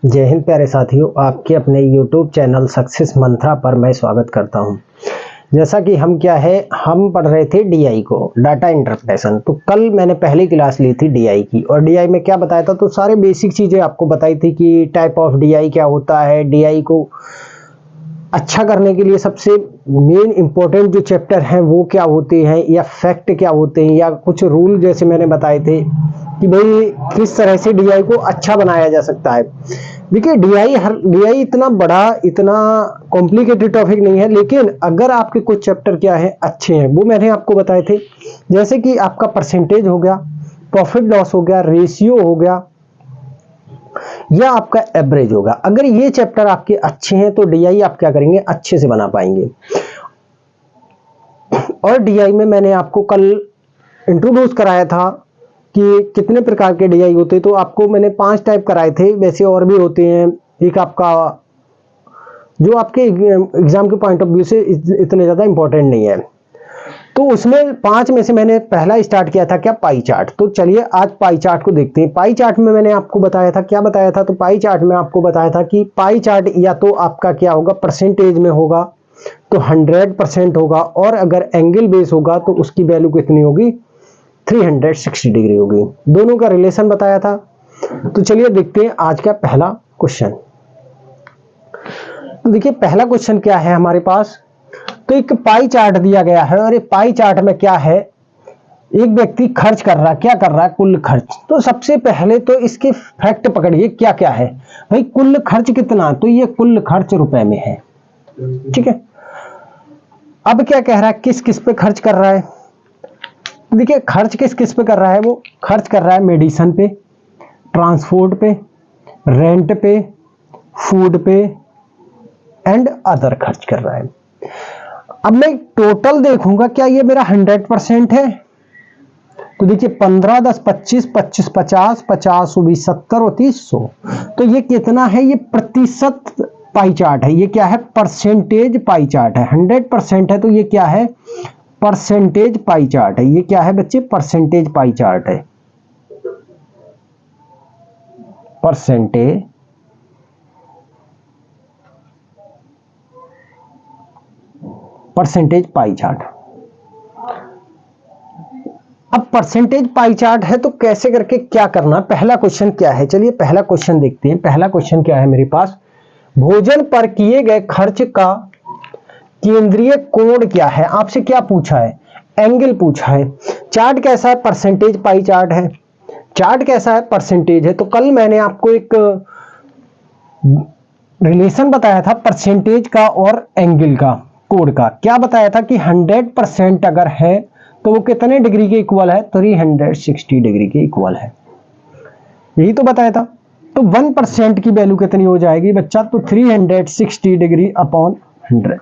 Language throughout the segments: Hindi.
जय हिंद प्यारे साथियों, आपके अपने YouTube चैनल सक्सेस मंत्रा पर मैं स्वागत करता हूं। जैसा कि हम पढ़ रहे थे DI को, डाटा इंटरप्रेटेशन। तो कल मैंने पहली क्लास ली थी DI की, और DI में क्या बताया था, तो सारे बेसिक चीज़ें आपको बताई थी कि टाइप ऑफ DI क्या होता है, DI को अच्छा करने के लिए सबसे मेन इंपॉर्टेंट जो चैप्टर हैं वो क्या होते हैं, या फैक्ट क्या होते हैं, या कुछ रूल जैसे मैंने बताए थे कि भाई किस तरह से DI को अच्छा बनाया जा सकता है। देखिए DI इतना बड़ा, इतना कॉम्प्लिकेटेड टॉपिक नहीं है, लेकिन अगर आपके कुछ चैप्टर क्या है अच्छे हैं वो मैंने आपको बताए थे। जैसे कि आपका परसेंटेज हो गया, प्रॉफिट लॉस हो गया, रेशियो हो गया, या आपका एवरेज होगा। अगर ये चैप्टर आपके अच्छे हैं तो DI आप क्या करेंगे, अच्छे से बना पाएंगे। और DI में मैंने आपको कल इंट्रोड्यूस कराया था कि कितने प्रकार के DI होते हैं। तो आपको मैंने 5 टाइप कराए थे, वैसे और भी होते हैं। एक आपका जो आपके एग्जाम के पॉइंट ऑफ व्यू से इतने ज़्यादा इंपॉर्टेंट नहीं है, तो उसमें 5 में से मैंने पहला स्टार्ट किया था क्या, पाई चार्ट। तो चलिए आज पाई चार्ट को देखते हैं। पाई चार्ट में मैंने आपको बताया था, क्या बताया था, तो पाई चार्ट में आपको बताया था कि पाई चार्ट या तो आपका क्या होगा, परसेंटेज में होगा तो 100% होगा, और अगर एंगल बेस होगा तो उसकी वैल्यू कितनी होगी, 360 डिग्री होगी। दोनों का रिलेशन बताया था। तो चलिए देखते हैं आज का पहला क्वेश्चन। तो देखिए पहला क्वेश्चन क्या है हमारे पास, तो एक पाई चार्ट दिया गया है, और ये पाई चार्ट में क्या है, एक व्यक्ति खर्च कर रहा है, क्या कर रहा है, कुल खर्च। तो सबसे पहले तो इसके फैक्ट पकड़िए, क्या क्या है भाई, कुल खर्च कितना, तो ये कुल खर्च रुपए में है, ठीक है। अब क्या कह रहा है, किस किस पे खर्च कर रहा है। देखिए खर्च किस किस पे कर रहा है, वो खर्च कर रहा है मेडिसिन पे, ट्रांसपोर्ट पे, रेंट पे, फूड पे एंड अदर खर्च कर रहा है। अब मैं टोटल देखूंगा, क्या ये मेरा 100% है। तो देखिए 15, 10, 25, 25, 50, 50, 20, 70 और 30, 100। तो ये कितना है, ये प्रतिशत पाई चार्ट है। ये क्या है, परसेंटेज पाई चार्ट है। 100% है तो ये क्या है, परसेंटेज पाई चार्ट है। ये क्या है बच्चे, परसेंटेज पाई चार्ट है। Percentage pie chart. अब परसेंटेज पाई चार्ट है तो कैसे करके क्या करना, पहला क्वेश्चन क्या है, चलिए पहला क्वेश्चन देखते हैं। पहला क्वेश्चन क्या है मेरे पास, भोजन पर किए गए खर्च का केंद्रीय कोण क्या है। आपसे क्या पूछा है, एंगल पूछा है। चार्ट कैसा है, परसेंटेज पाई चार्ट है। चार्ट कैसा है, परसेंटेज है। तो कल मैंने आपको एक रिलेशन बताया था परसेंटेज का और एंगल का, कोण का। क्या बताया था कि 100% अगर है तो वो कितने डिग्री के इक्वल है, 360 डिग्री के इक्वल है, यही तो बताया था। तो 1% की वैल्यू कितनी हो जाएगी बच्चा, तो 360 डिग्री अपॉन 100।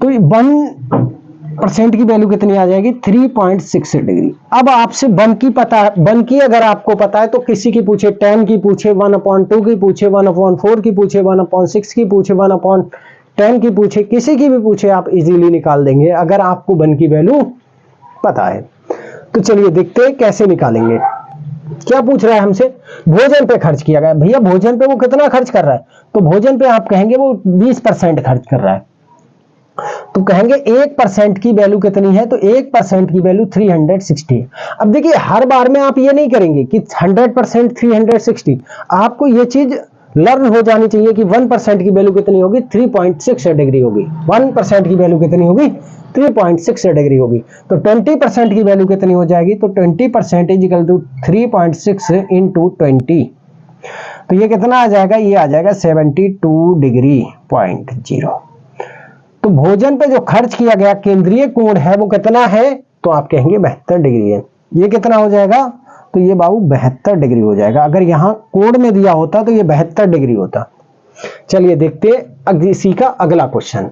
तो 1% की वैल्यू कितनी आ जाएगी, 3.6 डिग्री। अब आपसे 1 की पता है, 1 की अगर आपको पता है तो किसी की पूछे, 10 की पूछे, 1/2 की पूछे, 1/4 की पूछे, 1/6 की पूछे, 1/10 की पूछे, किसी की भी पूछे, आप इजीली निकाल देंगे अगर आपको 1 की वैल्यू पता है। तो चलिए देखते हैं कैसे निकालेंगे। क्या पूछ रहा है हमसे, भोजन पे खर्च किया गया। भैया भोजन पे वो कितना खर्च कर रहा है, तो भोजन पे आप कहेंगे वो 20% खर्च कर रहा है। तो कहेंगे 1% की वैल्यू कितनी है, तो 1% की वैल्यू 360। अब देखिए हर बार में आप ये नहीं करेंगे कि 100% 360। आपको ये चीज लर्न हो जानी चाहिए कि 1% की वैल्यू कितनी होगी, 3.6 डिग्री होगी। 1% की वैल्यू कितनी होगी, 3.6 डिग्री होगी। तो 20% की वैल्यू कितनी हो जाएगी, तो 20% इज इक्वल टू 3.6 इंटू 20। तो ये कितना आ जाएगा, ये आ जाएगा 72 डिग्री पॉइंट 0। तो भोजन पे जो खर्च किया गया केंद्रीय कोण है वो कितना है, तो आप कहेंगे 72 डिग्री है। ये कितना हो जाएगा, तो ये बाबू 72 डिग्री हो जाएगा। अगर यहां कोण में दिया होता तो ये 72 डिग्री होता। चलिए देखते इसी का अगला क्वेश्चन।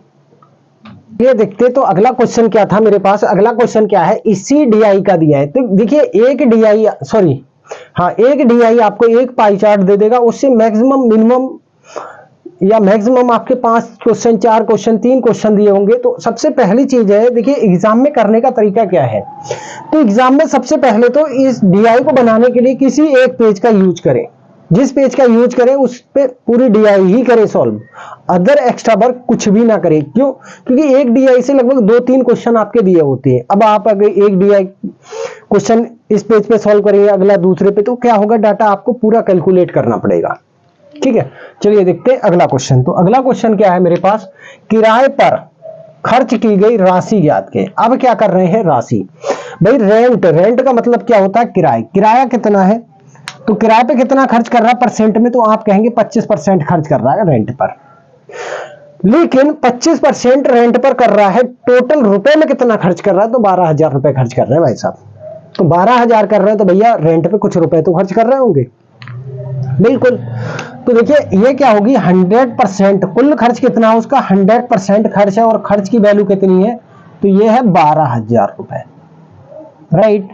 ये देखते तो अगला क्वेश्चन क्या था मेरे पास। अगला क्वेश्चन क्या है, इसी DI का दिया है। तो देखिए एक DI आपको एक पाई चार्ट दे देगा, उससे मैक्सिमम मिनिमम या मैक्सिमम आपके 5 क्वेश्चन, 4 क्वेश्चन, 3 क्वेश्चन दिए होंगे। तो सबसे पहली चीज है, देखिए एग्जाम में करने का तरीका क्या है। तो एग्जाम में सबसे पहले तो इस डीआई को बनाने के लिए किसी एक पेज का यूज करें, जिस पेज का यूज करें उस पे पूरी डीआई ही करें सॉल्व, अदर एक्स्ट्रा वर्क कुछ भी ना करें। क्यों? क्योंकि एक डीआई से लगभग 2-3 क्वेश्चन आपके दिए होते हैं। अब आप अगर एक डीआई क्वेश्चन इस पेज पे सॉल्व करेंगे, अगला दूसरे पे, तो क्या होगा, डाटा आपको पूरा कैलकुलेट करना पड़ेगा। ठीक है, चलिए देखते हैं अगला क्वेश्चन। तो अगला क्वेश्चन क्या है मेरे पास, किराए पर खर्च की गई राशि ज्ञात करें। अब क्या कर रहे हैं, राशि। भाई रेंट का मतलब क्या होता है, किराया। किराया कितना है, तो किराए पे कितना खर्च कर रहा है परसेंट में, तो आप कहेंगे 25% खर्च कर रहा है रेंट पर। लेकिन 25% रेंट पर कर रहा है, टोटल रुपए में कितना खर्च कर रहा है, तो 12,000 रुपए खर्च कर रहे हैं भाई साहब। तो 12,000 कर रहे हैं, तो भैया रेंट पे कुछ रुपए तो खर्च कर रहे होंगे, बिल्कुल। तो देखिए ये क्या होगी, 100%। कुल खर्च कितना है उसका, 100% खर्च है, और खर्च की वैल्यू कितनी है, तो ये है 12,000 रुपए, राइट।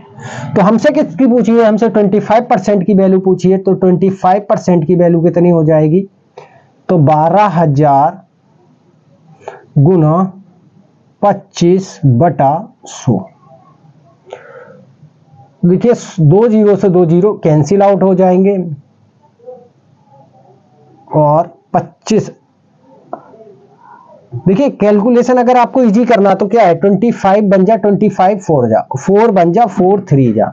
तो हमसे किसकी पूछी है, हमसे 25% की वैल्यू पूछी है। तो 25% की वैल्यू कितनी हो जाएगी, तो 12,000 गुना 25/100। देखिए 2 जीरो से 2 जीरो कैंसिल आउट हो जाएंगे, और 25, देखिए कैलकुलेशन अगर आपको इजी करना तो क्या है, 25 बन जा 25 4 जा 4 बन जा 4 3 जा,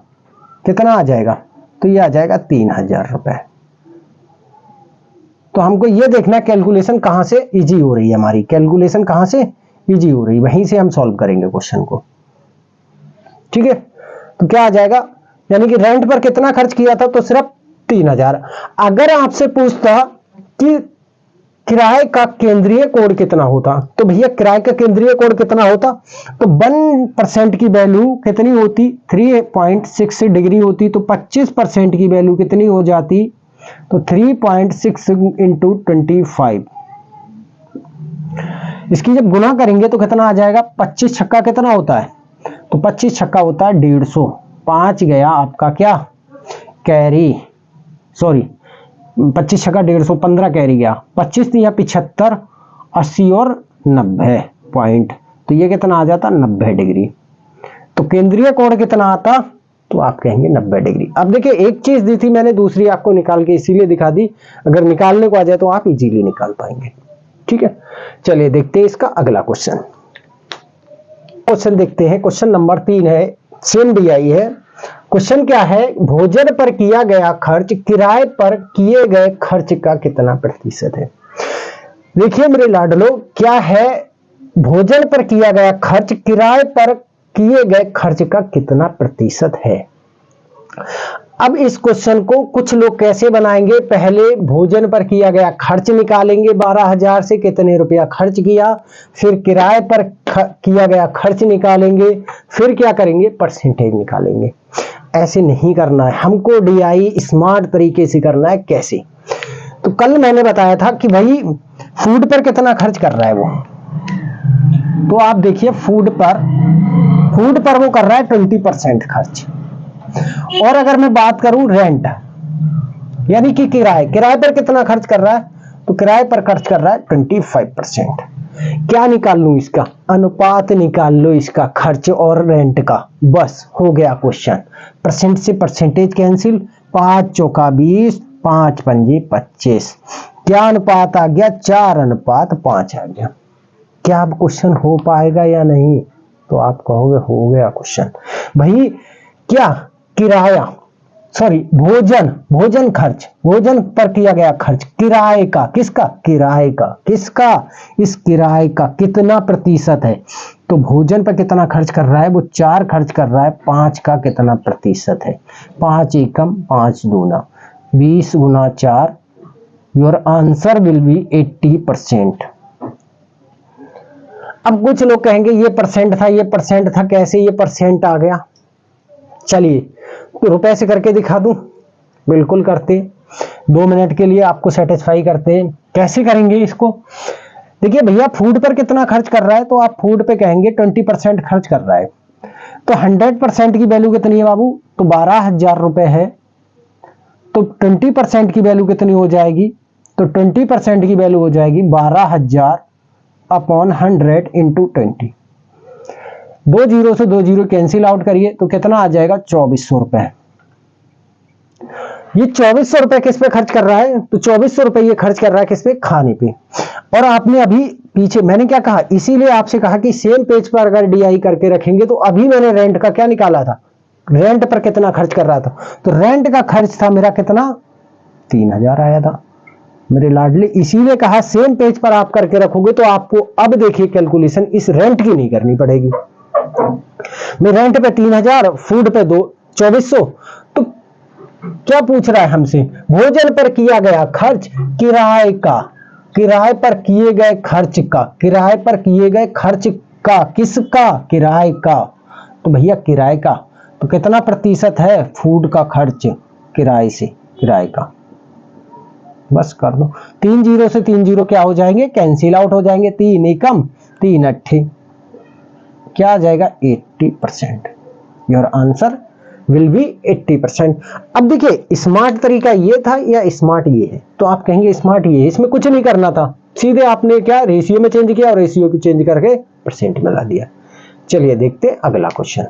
कितना आ जाएगा, तो ये आ जाएगा 3,000 रुपए। तो हमको ये देखना कैलकुलेशन कहां से इजी हो रही है, हमारी कैलकुलेशन कहां से इजी हो रही है, वहीं से हम सॉल्व करेंगे क्वेश्चन को। ठीक है, तो क्या आ जाएगा, यानी कि रेंट पर कितना खर्च किया था, तो सिर्फ 3,000। अगर आपसे पूछता कि किराए का केंद्रीय कोण कितना होता, तो भैया किराए का केंद्रीय कोण कितना होता, तो 1% की वैल्यू कितनी होती, 3.6 डिग्री होती। तो 25% की वैल्यू कितनी हो जाती, तो 3.6 इंटू 25। इसकी जब गुना करेंगे तो कितना आ जाएगा, 25 छक्का कितना होता है, तो 25 छक्का होता है 150। 5 गया आपका क्या, कैरी, सॉरी 25 छक्का 150, 15 कैरी गया, 25 दिया 75, 80 और 90 पॉइंट, तो ये कितना आ जाता, 90 डिग्री। तो केंद्रीय कोण कितना आता, तो आप कहेंगे 90 डिग्री। अब देखिए एक चीज दी थी मैंने, दूसरी आपको निकाल के इसीलिए दिखा दी, अगर निकालने को आ जाए तो आप इजीली निकाल पाएंगे। ठीक है, चलिए देखते हैं इसका अगला क्वेश्चन। क्वेश्चन देखते हैं, क्वेश्चन नंबर 3 है, सेम डीआई है। क्वेश्चन क्या है, भोजन पर किया गया खर्च किराए पर किए गए खर्च का कितना प्रतिशत है। देखिए मेरे लाडलो, क्या है, भोजन पर किया गया खर्च किराए पर किए गए खर्च का कितना प्रतिशत है। अब इस क्वेश्चन को कुछ लोग कैसे बनाएंगे, पहले भोजन पर किया गया खर्च निकालेंगे, 12,000 से कितने रुपया खर्च किया, फिर किराए पर किया गया खर्च निकालेंगे, फिर क्या करेंगे, परसेंटेज निकालेंगे। ऐसे नहीं करना है हमको, डीआई स्मार्ट तरीके से करना है। कैसे, तो कल मैंने बताया था कि भाई फूड पर कितना खर्च कर रहा है वो, तो आप देखिए फूड पर वो कर रहा है 20% खर्च। और अगर मैं बात करूं रेंट, यानी कि किराए पर कितना खर्च कर रहा है, तो किराए पर खर्च कर रहा है 25%। क्या निकाल लूं इसका, अनुपात निकाल लो इसका, खर्च और रेंट का, बस हो गया क्वेश्चन। परसेंट से परसेंटेज कैंसिल, 5 चौका 20, 5 पंजे 25, क्या अनुपात आ गया, 4:5 आ गया। क्या अब क्वेश्चन हो पाएगा या नहीं, तो आप कहोगे हो गया क्वेश्चन। भाई क्या किराया, सॉरी भोजन खर्च, भोजन पर किया गया खर्च किराए का, किसका, इस किराए का कितना प्रतिशत है। तो भोजन पर कितना खर्च कर रहा है, वो 4 खर्च कर रहा है, 5 का कितना प्रतिशत है, 5 एकम 5 दूना 20 गुना 4, योर आंसर विल बी 80%। अब कुछ लोग कहेंगे ये परसेंट था, कैसे ये परसेंट आ गया। चलिए तो रुपए से करके दिखा दूं, बिल्कुल करते, 2 मिनट के लिए आपको सेटिस्फाई करते हैं। कैसे करेंगे इसको, देखिए भैया फूड पर कितना खर्च कर रहा है, तो आप फूड पे कहेंगे 20% खर्च कर रहा है। तो 100% की वैल्यू कितनी है बाबू, तो 12,000 रुपए है। तो 20% की वैल्यू कितनी हो जाएगी, तो 20% की वैल्यू हो जाएगी 12,000 अपॉन 100 इंटू 20। 2 जीरो से 2 जीरो कैंसिल आउट करिए तो कितना आ जाएगा 2400 रुपए। ये 2400 रुपए किस पे खर्च कर रहा है? तो 2400 रुपए ये खर्च कर रहा है किस पे? खाने पे। और आपने अभी पीछे मैंने क्या कहा, इसीलिए आपसे कहा कि सेम पेज पर अगर डीआई करके रखेंगे तो अभी मैंने रेंट का क्या निकाला था, रेंट पर कितना खर्च कर रहा था, तो रेंट का खर्च था मेरा कितना 3000 आया था मेरे लाडले। इसीलिए कहा सेम पेज पर आप करके रखोगे तो आपको अब देखिए कैलकुलेशन इस रेंट की नहीं करनी पड़ेगी। मैं रेंट पे 3000, फूड पे 2400, तो क्या पूछ रहा है हमसे? भोजन पर किया गया खर्च, किराए का, किराए पर किए गए खर्च का, किराए पर किए गए खर्च का, किसका? किराए का। तो भैया किराए का तो कितना प्रतिशत है? फूड का खर्च किराए से, किराए का। बस कर दो, 3 जीरो से 3 जीरो क्या हो जाएंगे? कैंसिल आउट हो जाएंगे। 3 एकम 3 अट्ठे क्या आ जाएगा? 80%। Your answer will be 80%। अब देखिए स्मार्ट तरीका ये था या स्मार्ट ये है? तो आप कहेंगे स्मार्ट ये है, इसमें कुछ नहीं करना था, सीधे आपने क्या रेशियो में चेंज किया और रेशियो की चेंज करके परसेंट में ला दिया। चलिए देखते हैं अगला क्वेश्चन।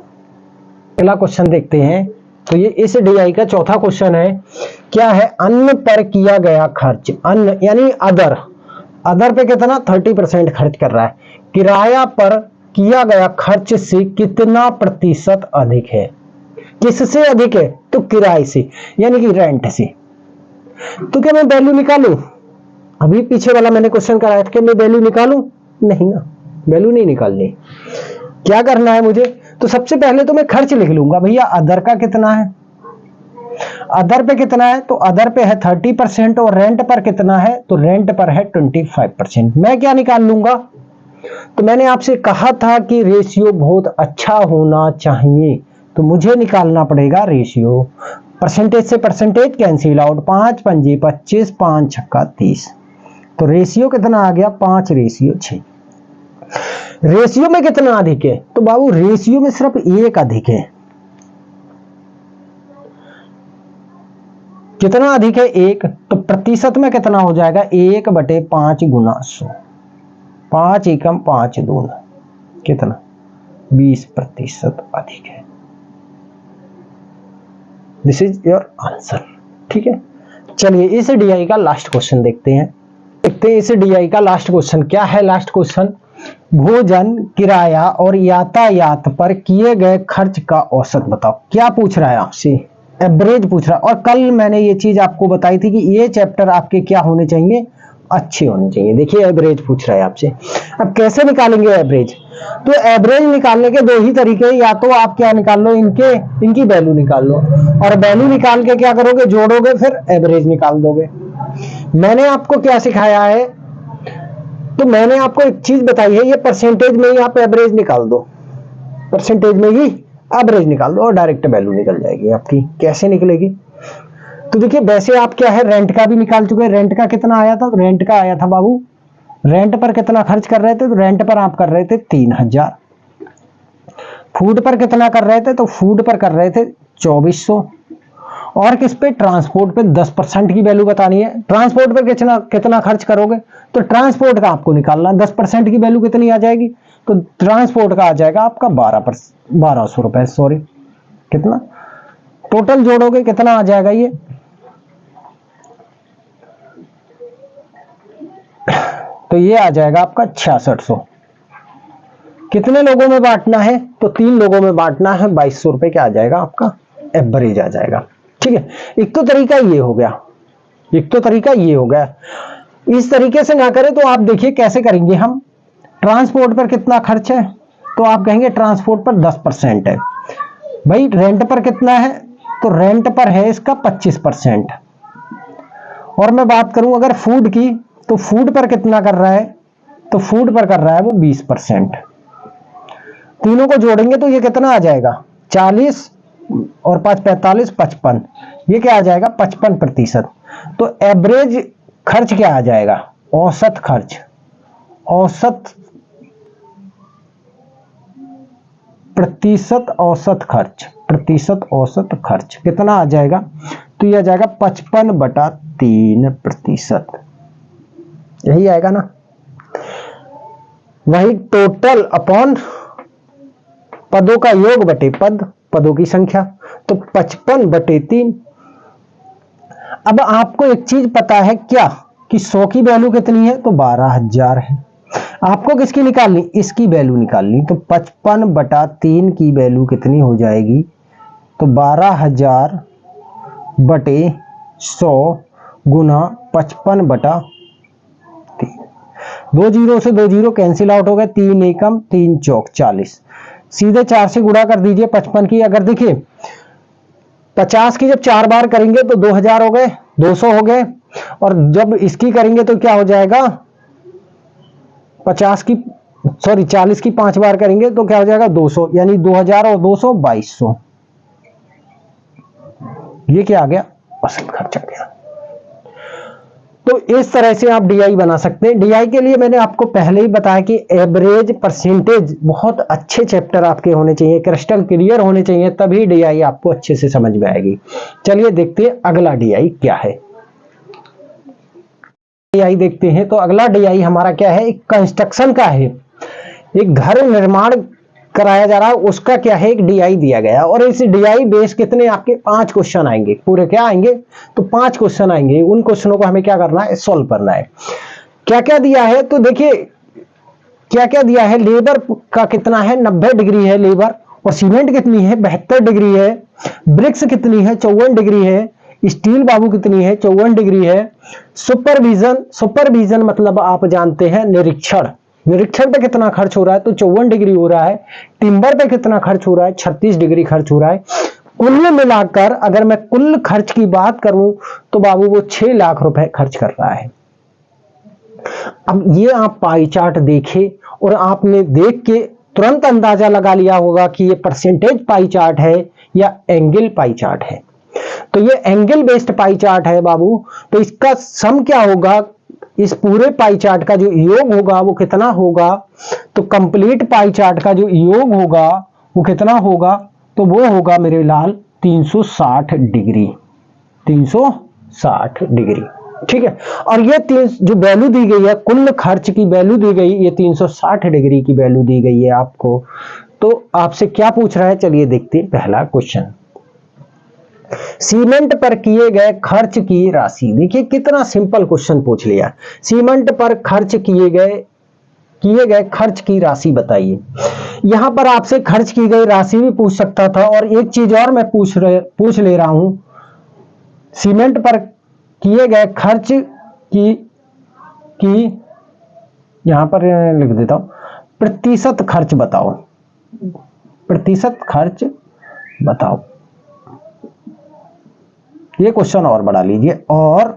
अगला क्वेश्चन देखते हैं। तो ये इस डीआई का चौथा क्वेश्चन है। क्या है? अन्न पर किया गया खर्च, अन्न यानी अदर, अदर पे कितना 30% खर्च कर रहा है। किराया पर किया गया खर्च से कितना प्रतिशत अधिक है? किससे अधिक है? तो किराए से यानी कि रेंट से। तो क्या मैं वैल्यू निकालूं? अभी पीछे वाला मैंने क्वेश्चन कराया था कि मैं वैल्यू निकालूं? नहीं ना, वैल्यू नहीं निकालनी। क्या करना है मुझे? तो सबसे पहले तो मैं खर्च लिख लूंगा। भैया अदर का कितना है, अदर पे कितना है? तो अदर पे है 30% और रेंट पर कितना है? तो रेंट पर है 25%। मैं क्या निकाल लूंगा? तो मैंने आपसे कहा था कि रेशियो बहुत अच्छा होना चाहिए, तो मुझे निकालना पड़ेगा रेशियो। परसेंटेज से परसेंटेज कैंसिल आउट, 5 पंजे 25, 5 छक्का 30। तो रेशियो कितना आ गया? 5:6। रेशियो में कितना अधिक है? तो बाबू रेशियो में सिर्फ एक अधिक है। कितना अधिक है? 1। तो प्रतिशत में कितना हो जाएगा? 1/5 गुना 100। 5 एकम 5 दूना कितना? 20% अधिक है। This is your answer. ठीक है, चलिए इस डीआई का लास्ट क्वेश्चन देखते हैं। देखते हैं इस डीआई का लास्ट क्वेश्चन क्या है। लास्ट क्वेश्चन, भोजन, किराया और यातायात पर किए गए खर्च का औसत बताओ। क्या पूछ रहा है आपसे? एवरेज पूछ रहा है। और कल मैंने ये चीज आपको बताई थी कि ये चैप्टर आपके क्या होने चाहिए? अच्छे होने चाहिए। देखिए एवरेज पूछ रहा है आपसे। अब कैसे निकालेंगे एवरेज? तो एवरेज निकालने के 2 ही तरीके, या तो आप क्या निकाल लो, इनकी वैल्यू निकाल लो, और वैल्यू निकाल के क्या करोगे? जोड़ोगे, फिर एवरेज निकाल दोगे। मैंने आपको क्या सिखाया है? तो मैंने आपको एक चीज बताई है, ये परसेंटेज में ही आप एवरेज निकाल दो, परसेंटेज में ही एवरेज निकाल दो और डायरेक्ट वैल्यू निकल जाएगी आपकी। कैसे निकलेगी? तो देखिए वैसे आप क्या है, रेंट का भी निकाल चुके हैं। रेंट का कितना आया था? रेंट का आया था बाबू, रेंट पर कितना खर्च कर रहे थे? तो रेंट पर आप कर रहे थे 3000। फूड पर कितना कर रहे थे? तो फूड पर कर रहे थे 2400। और किस पे? ट्रांसपोर्ट पे 10% की वैल्यू बतानी है। ट्रांसपोर्ट पे कितना खर्च करोगे? तो ट्रांसपोर्ट का आपको निकालना, 10% की वैल्यू कितनी आ जाएगी? तो ट्रांसपोर्ट का आ जाएगा आपका 1200 रुपए। सॉरी, कितना टोटल जोड़ोगे कितना आ जाएगा? ये तो ये आ जाएगा आपका 6600। कितने लोगों में बांटना है? तो 3 लोगों में बांटना है। 2200 रुपए क्या आ जाएगा आपका? एवरेज आ जाएगा। ठीक है, एक तो तरीका ये हो गया, एक तो तरीका ये हो गया। इस तरीके से ना करें तो आप देखिए कैसे करेंगे हम। ट्रांसपोर्ट पर कितना खर्च है? तो आप कहेंगे ट्रांसपोर्ट पर 10% है। भाई रेंट पर कितना है? तो रेंट पर है इसका 25%। और मैं बात करूं अगर फूड की, तो फूड पर कितना कर रहा है? तो फूड पर कर रहा है वो 20%। तीनों को जोड़ेंगे तो ये कितना आ जाएगा? 40 और 5 45, 55। ये क्या आ जाएगा? 55%। तो एवरेज खर्च क्या आ जाएगा? औसत खर्च, औसत प्रतिशत औसत खर्च, प्रतिशत औसत खर्च कितना आ जाएगा? तो यह आ जाएगा 55/3%। यही आएगा ना, वही टोटल अपॉन पदों का योग बटे पदों की संख्या, तो 55/3। अब आपको एक चीज पता है क्या कि 100 की वैल्यू कितनी है, तो 12,000 है। आपको किसकी निकालनी, इसकी वैल्यू निकालनी, तो 55/3 की वैल्यू कितनी हो जाएगी, तो 12,000 बटे 100 गुना 55/3। 2 जीरो से 2 जीरो कैंसिल आउट हो गए, 3 एकम 3 चौक 40, सीधे 4 से गुणा कर दीजिए 55 की। अगर देखिए 50 की जब 4 बार करेंगे तो 2000 हो गए, 200 हो गए, और जब इसकी करेंगे तो क्या हो जाएगा, 40 की 5 बार करेंगे तो क्या हो जाएगा 200, यानी 2000 और 200 2200। ये क्या आ गया, असल खर्च आ गया। तो इस तरह से आप डीआई बना सकते हैं। डीआई के लिए मैंने आपको पहले ही बताया कि एवरेज परसेंटेज बहुत अच्छे चैप्टर आपके होने चाहिए, क्रिस्टल क्लियर होने चाहिए, तभी डीआई आपको अच्छे से समझ में आएगी। चलिए देखते हैं अगला डीआई क्या है। डीआई देखते हैं, तो अगला डीआई हमारा क्या है, एक कंस्ट्रक्शन का है, एक घर निर्माण कराया जा रहा है, उसका क्या है, एक डीआई दिया गया, और इस डीआई बेस कितने आपके 5 क्वेश्चन आएंगे, पूरे क्या आएंगे, तो 5 क्वेश्चन आएंगे। उन क्वेश्चनों को हमें क्या करना है, सॉल्व करना है। क्या क्या दिया है, तो देखिए क्या क्या दिया है, लेबर का कितना है, 90 डिग्री है लेबर, और सीमेंट कितनी है, 72 डिग्री है, ब्रिक्स कितनी है, 54 डिग्री है, स्टील बाबू कितनी है, 54 डिग्री है। सुपरविजन मतलब आप जानते हैं निरीक्षण, निरीक्षण पे कितना खर्च हो रहा है, तो 54 डिग्री हो रहा है। टिम्बर पे कितना खर्च हो रहा है, 36 डिग्री खर्च हो रहा है। कुल मिलाकर अगर मैं कुल खर्च की बात करूं तो बाबू वो 6 लाख रुपए खर्च कर रहा है। अब ये आप पाई चार्ट देखे और आपने देख के तुरंत अंदाजा लगा लिया होगा कि ये परसेंटेज पाई चार्ट है या एंगल पाई चार्ट है। तो ये एंगल बेस्ड पाई चार्ट है बाबू, तो इसका सम क्या होगा, इस पूरे पाई चार्ट का जो योग होगा वो कितना होगा, तो कंप्लीट पाई चार्ट का जो योग होगा वो कितना होगा, तो वो होगा मेरे लाल 360 डिग्री, 360 डिग्री। ठीक है, और ये जो वैल्यू दी गई है, कुल खर्च की वैल्यू दी गई, ये 360 डिग्री की वैल्यू दी गई है आपको। तो आपसे क्या पूछ रहा है, चलिए देखते हैं पहला क्वेश्चन। सीमेंट पर किए गए खर्च की राशि, देखिए कितना सिंपल क्वेश्चन पूछ लिया। सीमेंट पर खर्च किए गए खर्च की राशि बताइए। यहां पर आपसे खर्च की गई राशि भी पूछ सकता था, और एक चीज और मैं पूछ ले रहा हूं, सीमेंट पर किए गए खर्च की यहां पर लिख देता हूं, प्रतिशत खर्च बताओ, प्रतिशत खर्च बताओ। ये क्वेश्चन और बढ़ा लीजिए, और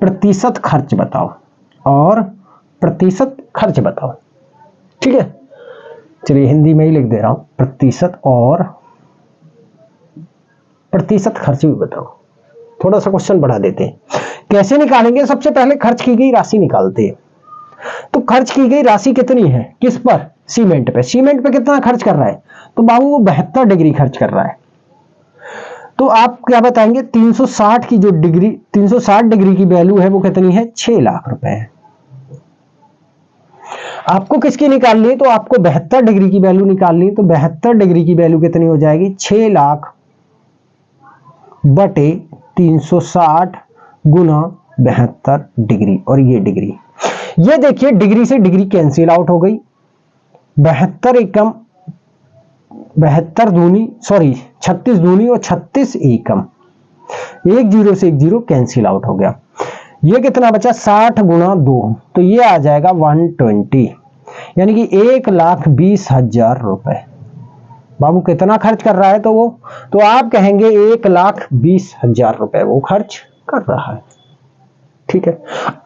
प्रतिशत खर्च बताओ, और प्रतिशत खर्च बताओ। ठीक है, चलिए हिंदी में ही लिख दे रहा हूं, प्रतिशत और प्रतिशत खर्च भी बताओ। थोड़ा सा क्वेश्चन बढ़ा देते हैं। कैसे निकालेंगे, सबसे पहले खर्च की गई राशि निकालते हैं। तो खर्च की गई राशि कितनी है, किस पर, सीमेंट पे। सीमेंट पे कितना खर्च कर रहा है, तो बाबू वो 72 डिग्री खर्च कर रहा है। तो आप क्या बताएंगे, 360 की जो डिग्री, 360 डिग्री की वैल्यू है वो कितनी है, 6 लाख रुपए है। आपको किसकी निकालनी है, तो आपको 72 डिग्री की वैल्यू निकालनी है। तो 72 डिग्री की वैल्यू कितनी हो जाएगी, 6 लाख बटे 360 गुना 72 डिग्री, और ये डिग्री, ये देखिए डिग्री से डिग्री कैंसिल आउट हो गई, 72 एकम 72 दूनी, सॉरी 36 दूनी और 36 एकम, एक जीरो से एक जीरो कैंसिल आउट हो गया। ये कितना बचा, 60 गुना 2, तो ये आ जाएगा 120, यानी कि 1,20,000 रुपए। बाबू कितना खर्च कर रहा है, तो आप कहेंगे 1,20,000 रुपए वो खर्च कर रहा है। ठीक है,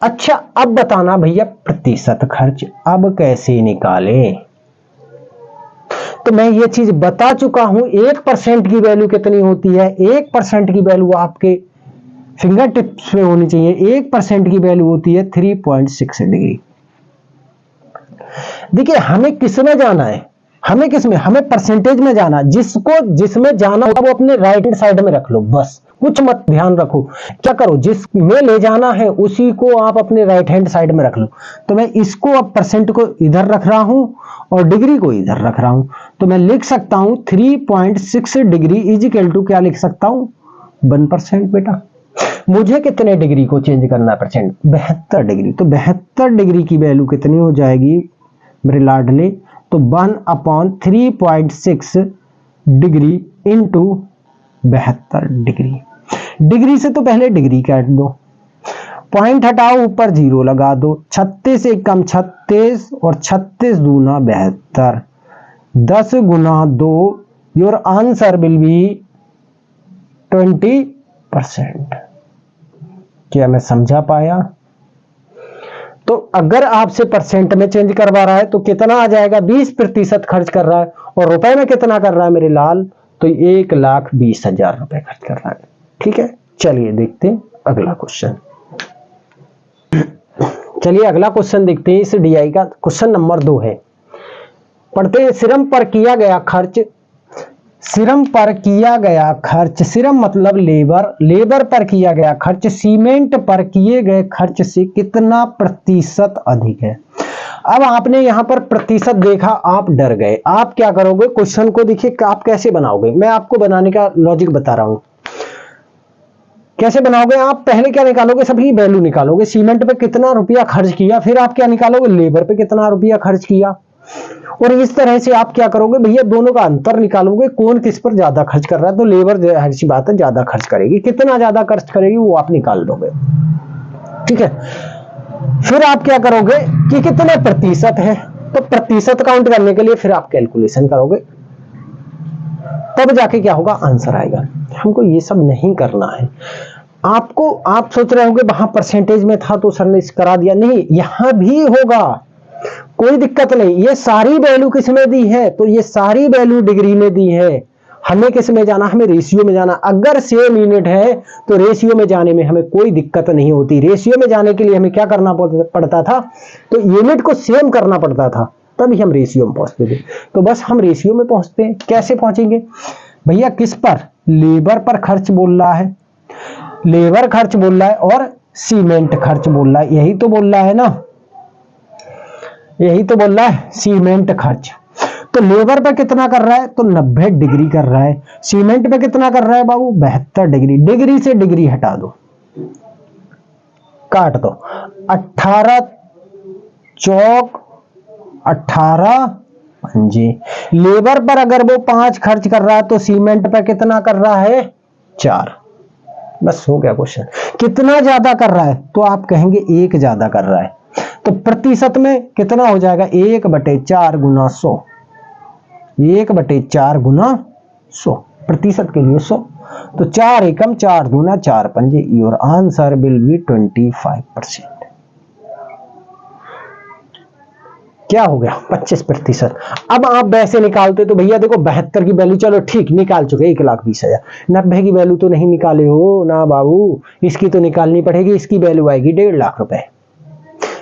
अच्छा अब बताना भैया प्रतिशत खर्च अब कैसे निकालें। तो मैं ये चीज बता चुका हूं, 1% की वैल्यू कितनी होती है, 1% की वैल्यू आपके फिंगर टिप्स पे होनी चाहिए। 1% की वैल्यू होती है 3.6 डिग्री। देखिए हमें किसमें जाना है, हमें परसेंटेज में जाना, जिसमें जाना होगा वो अपने राइट हैंड साइड में रख लो, बस कुछ मत ध्यान रखो, क्या करो, जिसमें ले जाना है उसी को आप अपने राइट हैंड साइड में रख लो। तो मैं इसको अब परसेंट को इधर रख रहा हूं और डिग्री को इधर रख रहा हूं। तो मैं लिख सकता हूं 3.6 डिग्री इज इक्वल टू, क्या लिख सकता हूं, 1% बेटा। मुझे कितने डिग्री को चेंज करना है परसेंट, 72 डिग्री। तो 72 डिग्री की वैल्यू कितनी हो जाएगी मेरे लाडले, तो 1/3.6 डिग्री इंटू 72 डिग्री। डिग्री से तो पहले डिग्री काट दो, पॉइंट हटाओ, ऊपर 0 लगा दो, 36 एक कम 36 और 36 दूना 72, 10 गुना 2, योर आंसर विल बी 20%। क्या मैं समझा पाया? तो अगर आपसे परसेंट में चेंज करवा रहा है तो कितना आ जाएगा, 20% खर्च कर रहा है, और रुपए में कितना कर रहा है मेरे लाल, तो 1,20,000 रुपए खर्च कर रहा है। ठीक है, चलिए देखते हैं अगला क्वेश्चन। चलिए अगला क्वेश्चन देखते हैं, इस डीआई का क्वेश्चन नंबर 2 है। पढ़ते हैं, श्रम पर किया गया खर्च, श्रम पर किया गया खर्च, श्रम मतलब लेबर, लेबर पर किया गया खर्च सीमेंट पर किए गए खर्च से कितना प्रतिशत अधिक है। अब आपने यहां पर प्रतिशत देखा, आप डर गए। आप क्या करोगे, क्वेश्चन को देखिए आप कैसे बनाओगे, मैं आपको बनाने का लॉजिक बता रहा हूं। कैसे बनाओगे, आप पहले क्या निकालोगे, सभी वैल्यू निकालोगे, सीमेंट पे कितना रुपया खर्च किया, फिर आप क्या निकालोगे, लेबर पे कितना रुपया खर्च किया, और इस तरह से आप क्या करोगे भैया, दोनों का अंतर निकालोगे, कौन किस पर ज्यादा खर्च कर रहा है। तो लेबर जाहिर सी बात है ज्यादा खर्च करेगी, कितना ज्यादा खर्च करेगी वो आप निकाल दोगे। ठीक है, फिर आप क्या करोगे कि कितने प्रतिशत है, तो प्रतिशत काउंट करने के लिए फिर आप कैलकुलेशन करोगे, तब जाके क्या होगा, आंसर आएगा। हमको ये सब नहीं करना है। आपको, आप सोच रहे होंगे वहां परसेंटेज में था तो सर ने करा दिया, नहीं, यहां भी होगा, कोई दिक्कत नहीं। ये सारी वैल्यू किस में दी है, तो ये सारी वैल्यू डिग्री में दी है। हमें किस में जाना, हमें रेशियो में जाना। अगर सेम यूनिट है तो रेशियो में जाने में हमें कोई दिक्कत नहीं होती। रेशियो में जाने के लिए हमें क्या करना पड़ता था, तो यूनिट को सेम करना पड़ता था, तभी हम रेशियो में पहुंचते थे। तो बस हम रेशियो में पहुंचते हैं। कैसे पहुंचेंगे भैया, किस पर, लेबर पर खर्च बोल रहा है, लेबर खर्च बोल रहा है और सीमेंट खर्च बोल रहा है, यही तो बोल रहा है ना, यही तो बोल रहा है, सीमेंट खर्च। तो लेबर पे कितना कर रहा है, तो 90 डिग्री कर रहा है। सीमेंट पे कितना कर रहा है बाबू, 72 डिग्री। डिग्री से डिग्री हटा दो, काट दो, 18 चौक 18 पंजे। लेबर पर अगर वो 5 खर्च कर रहा है तो सीमेंट पे कितना कर रहा है, 4। बस हो गया क्वेश्चन। कितना ज्यादा कर रहा है, तो आप कहेंगे 1 ज्यादा कर रहा है। तो प्रतिशत में कितना हो जाएगा, 1/4 गुना 100, 1/4 गुना 100, प्रतिशत के लिए 100। तो 4 एकम 4 दूना 4 पंजे, योर आंसर विल बी 25%। क्या हो गया, 25%। अब आप वैसे निकालते तो भैया देखो 72 की वैल्यू चलो ठीक निकाल चुके, 1,20,000। 90 की वैल्यू तो नहीं निकाले हो ना बाबू, इसकी तो निकालनी पड़ेगी। इसकी वैल्यू आएगी 1.5 लाख रुपए।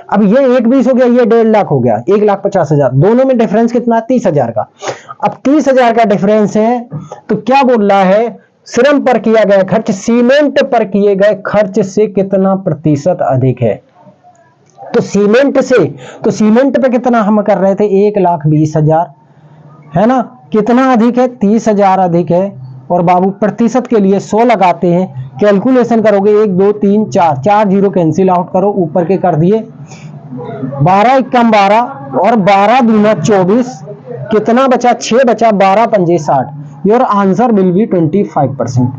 अब ये 1,20 हो गया, ये 1.5 लाख हो गया, 1,50,000। दोनों में डिफरेंस कितना, 30,000 का। अब 30,000 का डिफरेंस है, तो क्या बोल रहा है, श्रम पर किया गया खर्च सीमेंट पर किए गए खर्च से कितना प्रतिशत अधिक है। तो सीमेंट से, तो सीमेंट पे कितना हम कर रहे थे, 1,20,000 है ना, कितना अधिक है, 30,000 अधिक है। और बाबू प्रतिशत के लिए 100 लगाते हैं, कैलकुलेशन करोगे 1 2 3 4 जीरो कैंसिल आउट करो, ऊपर के कर दिए, 12 एकम 12 और 12 दूना 24, कितना बचा, 6 बचा, 12 पंजे 60। Your answer will be 25%।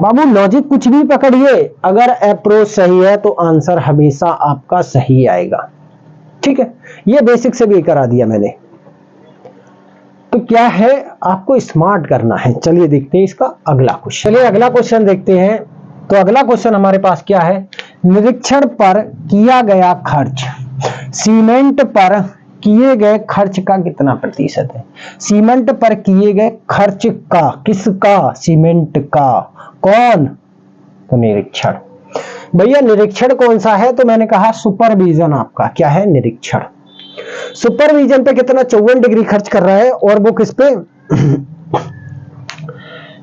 Babu logic कुछ भी पकड़िए, अगर अप्रोच सही है तो आंसर हमेशा आपका सही आएगा। ठीक है, ये बेसिक से भी करा दिया मैंने। तो क्या है, आपको स्मार्ट करना है। चलिए देखते हैं इसका अगला क्वेश्चन। चलिए अगला क्वेश्चन देखते हैं। तो अगला क्वेश्चन हमारे पास क्या है, निरीक्षण पर किया गया खर्च सीमेंट पर किए गए खर्च का कितना प्रतिशत है। सीमेंट पर किए गए खर्च का, किसका, सीमेंट का, कौन, तो निरीक्षण। भैया निरीक्षण कौन सा है, तो मैंने कहा सुपरविजन। आपका क्या है, निरीक्षण। सुपरविजन पे कितना, 54 डिग्री खर्च कर रहा है, और वो किस पे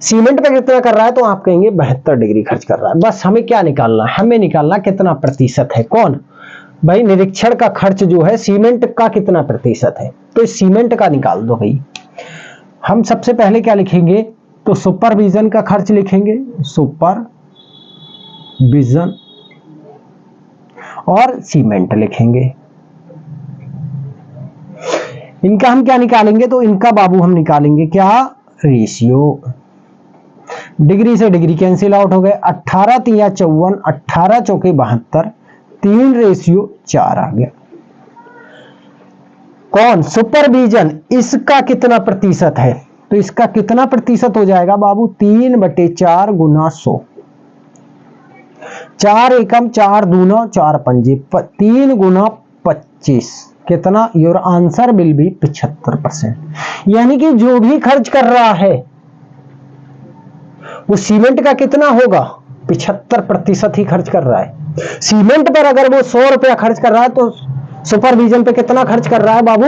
सीमेंट पे कितना कर रहा है, तो आप कहेंगे 72 डिग्री खर्च कर रहा है। बस हमें क्या निकालना है, हमें निकालना कितना प्रतिशत है। कौन भाई, निरीक्षण का खर्च जो है सीमेंट का कितना प्रतिशत है, तो इस सीमेंट का निकाल दो भाई। हम सबसे पहले क्या लिखेंगे, तो सुपरविजन का खर्च लिखेंगे, सुपरविजन, और सीमेंट लिखेंगे। इनका हम क्या निकालेंगे, तो इनका बाबू हम निकालेंगे क्या, रेशियो। डिग्री से डिग्री कैंसिल आउट हो गए, 18 तिया 54, 18 चौके 72, 3:4 आ गया। कौन, सुपरविजन, इसका कितना प्रतिशत है, तो इसका कितना प्रतिशत हो जाएगा बाबू, 3/4 गुना 100, 4 एकम 4 दूना 4 पंजे 3 गुना 25, कितना, योर आंसर विल बी 75%। यानी कि जो भी खर्च कर रहा है वो सीमेंट का कितना होगा, 75% ही खर्च कर रहा है। सीमेंट पर अगर वो 100 रुपया खर्च कर रहा है तो सुपरविजन पे कितना खर्च कर रहा है बाबू,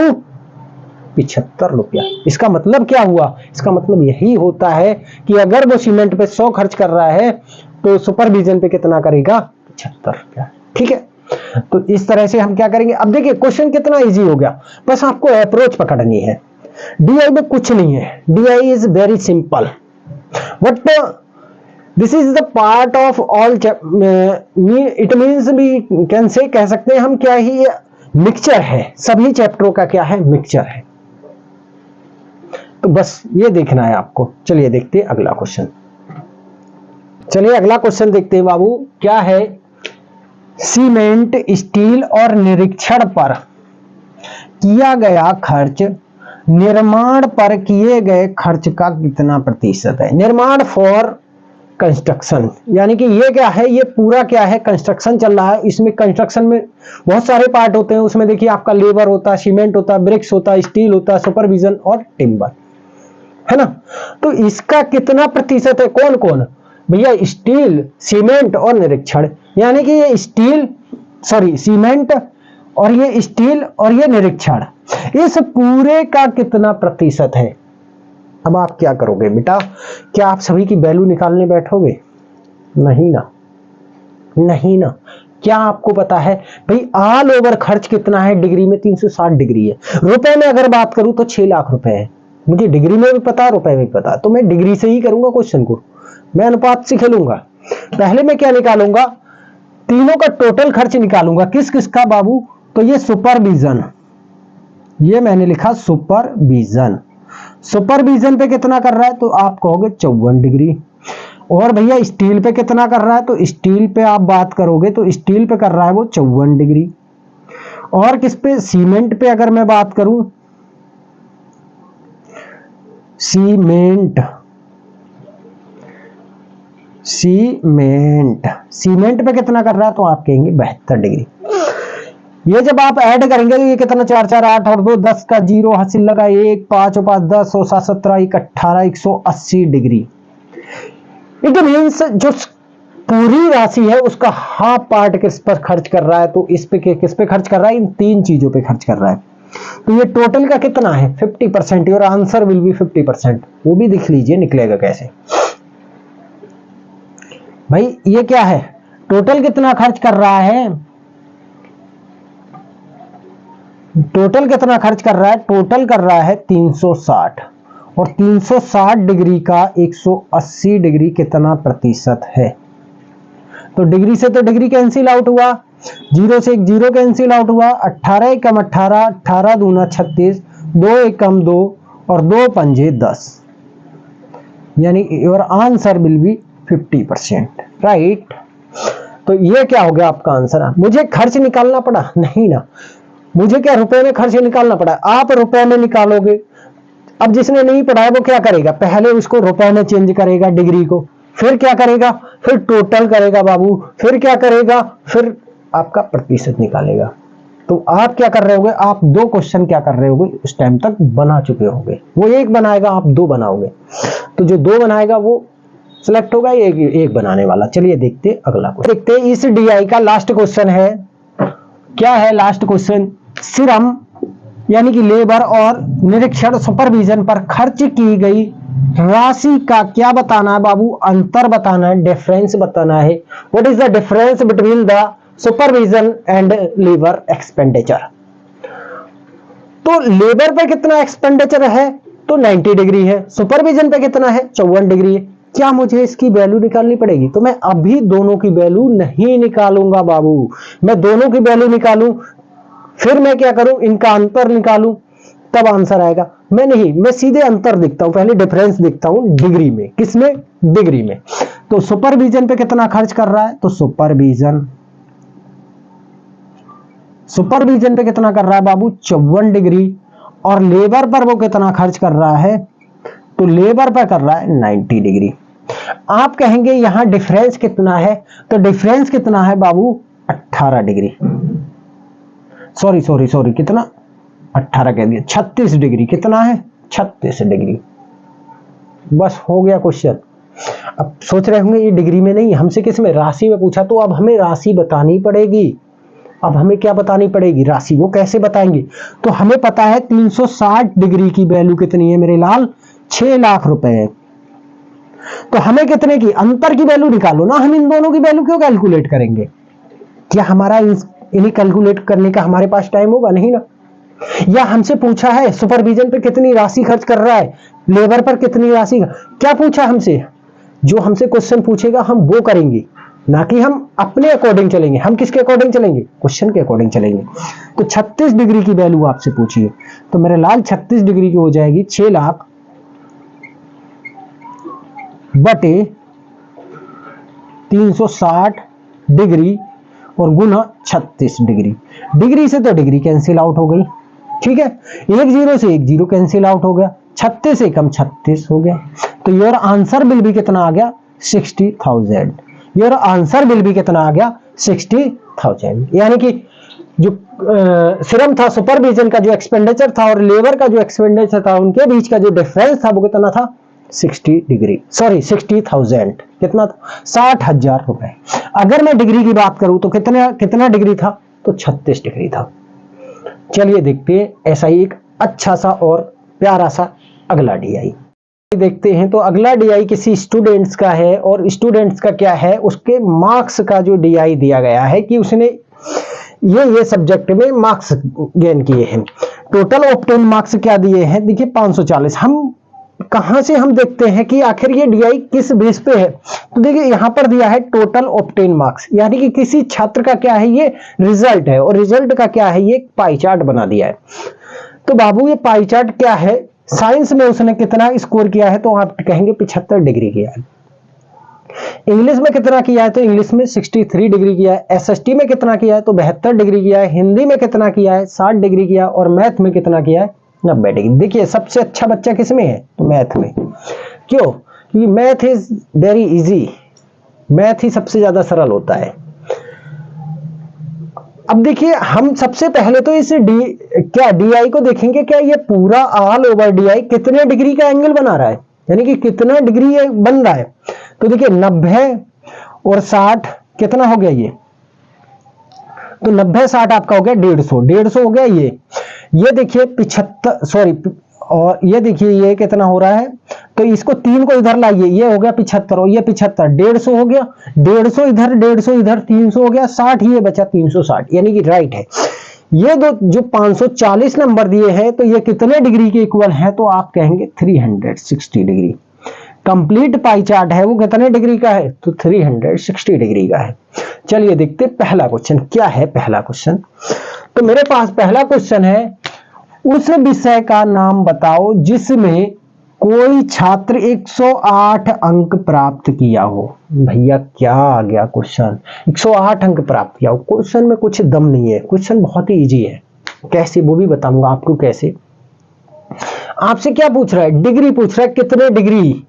75 रुपया। इसका मतलब क्या हुआ, इसका मतलब यही होता है कि अगर वो सीमेंट पे 100 खर्च कर रहा है तो सुपरविजन पे कितना करेगा, 75 रुपया। ठीक है, तो इस तरह से हम क्या करेंगे। अब देखिए क्वेश्चन कितना इजी हो गया, बस आपको अप्रोच पकड़नी है। डीआई में कुछ नहीं है, DI is very simple, but this is the part of all, it means भी कैन से, कह सकते हैं हम क्या ही, मिक्सचर है, सभी चैप्टरों का क्या है, मिक्सचर है। तो बस ये देखना है आपको। चलिए देखते हैं अगला क्वेश्चन। चलिए अगला क्वेश्चन देखते हैं बाबू, क्या है, सीमेंट, स्टील और निरीक्षण पर किया गया खर्च निर्माण पर किए गए खर्च का कितना प्रतिशत है। निर्माण फॉर कंस्ट्रक्शन, यानी कि ये क्या है, ये पूरा क्या है, कंस्ट्रक्शन चल रहा है। इसमें कंस्ट्रक्शन में बहुत सारे पार्ट होते हैं, उसमें देखिए आपका लेबर होता है, सीमेंट होता है, ब्रिक्स होता है, स्टील होता है, सुपरविजन और टिम्बर, है ना। तो इसका कितना प्रतिशत है, कौन कौन भैया, स्टील, सीमेंट और निरीक्षण। यानी कि ये स्टील, सॉरी सीमेंट, और ये स्टील और ये निरीक्षण, इस पूरे का कितना प्रतिशत है। अब आप क्या करोगे बेटा, क्या आप सभी की वैल्यू निकालने बैठोगे, नहीं ना, नहीं ना। क्या आपको पता है भाई ऑल ओवर खर्च कितना है, डिग्री में 360 डिग्री है। रुपए में अगर बात करूं तो 6 लाख रुपए है। मुझे डिग्री में भी पता, रुपए में भी पता, तो मैं डिग्री से ही करूंगा क्वेश्चन को, मैं अनुपात से खेलूंगा। पहले मैं क्या निकालूंगा, तीनों का टोटल खर्च निकालूंगा। किस किस का बाबू, तो ये सुपरविजन, ये मैंने लिखा सुपरविजन। सुपरविजन पे कितना कर रहा है, तो आप कहोगे 54 डिग्री। और भैया स्टील पे कितना कर रहा है, तो स्टील पे आप बात करोगे तो स्टील पे कर रहा है वो 54 डिग्री। और किस पे, सीमेंट पे अगर मैं बात करूं, सीमेंट, सीमेंट, सीमेंट पे कितना कर रहा है, तो आप कहेंगे 72 डिग्री। ये जब आप ऐड करेंगे तो ये कितना, 4 4 8 और 2 10 का 0 हासिल लगा, 1 5 5 10 और 7 17 1 18 180 डिग्री। इट मीन्स जो पूरी राशि है उसका हाफ पार्ट किस पर खर्च कर रहा है, तो इस पे किस पे खर्च कर रहा है, इन 3 चीजों पे खर्च कर रहा है। तो ये टोटल का कितना है, 50%, और आंसर विल बी 50%। वो भी देख लीजिए निकलेगा कैसे भाई। ये क्या है, टोटल कितना खर्च कर रहा है, टोटल कितना खर्च कर रहा है, टोटल कर रहा है 360, और 360 डिग्री का 180 डिग्री कितना प्रतिशत है। तो डिग्री से तो डिग्री कैंसिल आउट हुआ, 0 से 1 0 कैंसिल आउट हुआ, 18 एकम 18, 18 दूना 36, 2 एकम 2 और 2 पंजे 10, यानी your answer will be 50%, right. तो ये क्या हो गया आपका आंसर। मुझे खर्च निकालना पड़ा, नहीं ना, मुझे क्या रुपए में खर्च निकालना पड़ा, आप रुपए में निकालोगे। अब जिसने नहीं पढ़ा है वो क्या करेगा, पहले उसको रुपए में चेंज करेगा डिग्री को, फिर क्या करेगा, फिर टोटल करेगा बाबू, फिर क्या करेगा, फिर आपका प्रतिशत निकालेगा। तो आप क्या कर रहे होगे, आप 2 क्वेश्चन क्या कर रहे होगे उस टाइम तक बना चुके होंगे। वो एक बनाएगा, आप 2 बनाओगे, तो जो 2 बनाएगा वो सिलेक्ट होगा, एक बनाने वाला। चलिए देखते अगला क्वेश्चन, देखते इस डीआई का लास्ट क्वेश्चन है। क्या है लास्ट क्वेश्चन, श्रम यानी कि लेबर और निरीक्षण सुपरविजन पर खर्च की गई राशि का क्या बताना है बाबू, अंतर बताना है, डिफरेंस बताना है। What is the difference between the supervision and labour expenditure. तो लेबर पे कितना एक्सपेंडिचर है तो 90 डिग्री है, सुपरविजन पे कितना है 54 डिग्री है। क्या मुझे इसकी वैल्यू निकालनी पड़ेगी? तो मैं अभी दोनों की वैल्यू नहीं निकालूंगा बाबू, मैं दोनों की वैल्यू निकालूं फिर मैं क्या करूं, इनका अंतर निकालूं तब आंसर आएगा। मैं नहीं, मैं सीधे अंतर दिखता हूं, पहले डिफरेंस दिखता हूं डिग्री में। किसमें? डिग्री में। तो सुपरविजन पे कितना खर्च कर रहा है तो सुपरविजन पे कितना कर रहा है बाबू 54 डिग्री, और लेबर पर वो कितना खर्च कर रहा है तो लेबर पर कर रहा है 90 डिग्री। आप कहेंगे यहां डिफरेंस कितना है, तो डिफरेंस कितना है बाबू 18 डिग्री, सॉरी कितना 18 कह दिया, 36 डिग्री। कितना है 36 डिग्री। बस हो गया क्वेश्चन। अब सोच रहे होंगे ये डिग्री में नहीं, हमसे किस में, राशि में पूछा, तो अब हमें राशि बतानी पड़ेगी। अब हमें क्या बतानी पड़ेगी, राशि। वो कैसे बताएंगे, तो हमें पता है 360 डिग्री की वैल्यू कितनी है मेरे लाल, 6 लाख रुपए है। तो हमें कितने की, अंतर की वैल्यू निकालो ना, हम इन दोनों की वैल्यू क्यों कैलकुलेट करेंगे? क्या हमारा इन्हें कैलकुलेट करने का हमारे पास टाइम होगा? नहीं ना। या हमसे पूछा है सुपरविजन पे कितनी राशि खर्च कर रहा है, लेबर पर कितनी राशि, क्या पूछा हमसे? जो हमसे क्वेश्चन पूछेगा हम वो करेंगे, ना कि हम अपने अकॉर्डिंग चलेंगे। हम किसके अकॉर्डिंग चलेंगे, क्वेश्चन के अकॉर्डिंग चलेंगे। तो 36 डिग्री की वैल्यू आपसे पूछिए, तो मेरे लाल 36 डिग्री की हो जाएगी 6 लाख बटे 360 डिग्री और गुना 36 डिग्री। डिग्री से तो डिग्री कैंसिल आउट हो गई, ठीक है, एक जीरो से एक जीरो कैंसिल आउट हो गया, 36 एकम 36 हो गया। तो योर आंसर बिल भी कितना आ गया 60,000। योर आंसर बिल भी कितना आ गया 60,000। यानी कि जो सिर्फ था सुपरविजन का जो एक्सपेंडिचर था और लेबर का जो एक्सपेंडिचर था, उनके बीच का जो डिफरेंस था वो कितना था 60 डिग्री, सॉरी 60,000। कितना था 60,000 रुपए। अगर मैं डिग्री की बात करूं तो कितना डिग्री था तो 36 डिग्री था। चलिए देखते हैं ऐसा ही एक अच्छा सा और प्यारा सा अगला डीआई देखते हैं। तो अगला डीआई किसी स्टूडेंट्स का है, और स्टूडेंट्स का क्या है, उसके मार्क्स का जो डीआई दिया गया है कि उसने ये सब्जेक्ट में मार्क्स गेन किए हैं। टोटल ऑब्टेन मार्क्स क्या दिए हैं, देखिए 540। हम कहां से हम देखते हैं कि आखिर ये डीआई किस बेस पे है, तो देखिए यहां पर दिया है टोटल ऑब्टेन मार्क्स, यानी कि किसी छात्र का क्या है ये रिजल्ट है, और रिजल्ट का क्या है ये पाई चार्ट बना दिया है। तो बाबू ये पाई चार्ट क्या है, साइंस में उसने कितना स्कोर किया है तो आप कहेंगे 75 डिग्री किया है। इंग्लिश में कितना किया है तो इंग्लिश में 63 डिग्री किया है। एसएसटी में कितना किया है तो 72 डिग्री किया है। हिंदी में कितना किया है 60 डिग्री किया, और मैथ में कितना किया है 90 डिग्री। देखिए सबसे अच्छा बच्चा किस में है तो मैथ में। क्यों? क्योंकि math is very easy, math ही सबसे ज्यादा सरल होता है। अब देखिए हम सबसे पहले तो इस डीआई को देखेंगे, क्या ये पूरा ऑल ओवर डीआई कितने डिग्री का एंगल बना रहा है, यानी कि कितना डिग्री ये बन रहा है। तो देखिए 90 और 60 कितना हो गया तो 90 60 आपका हो गया 150 हो गया ये देखिए 75, सॉरी, और ये देखिए ये कितना हो रहा है, तो इसको 3 को इधर लाइए, ये हो गया 75 और ये 75, 150 हो गया, 150 इधर 150 इधर 300 हो गया, 60 ये बचा 360, यानी कि राइट है। ये दो जो 540 नंबर दिए हैं तो ये कितने डिग्री के इक्वल है तो आप कहेंगे 360 डिग्री। कंप्लीट पाई चार्ट है वो कितने डिग्री का है तो 360 डिग्री का है। चलिए देखते पहला क्वेश्चन क्या है। पहला क्वेश्चन तो मेरे पास पहला क्वेश्चन है, उस विषय का नाम बताओ जिसमें कोई छात्र 108 अंक प्राप्त किया हो। भैया क्या आ गया क्वेश्चन, 108 अंक प्राप्त किया हो। क्वेश्चन में कुछ दम नहीं है, क्वेश्चन बहुत ही इजी है। कैसे वो भी बताऊंगा आपको कैसे। आपसे क्या पूछ रहा है, डिग्री पूछ रहा है, कितने डिग्री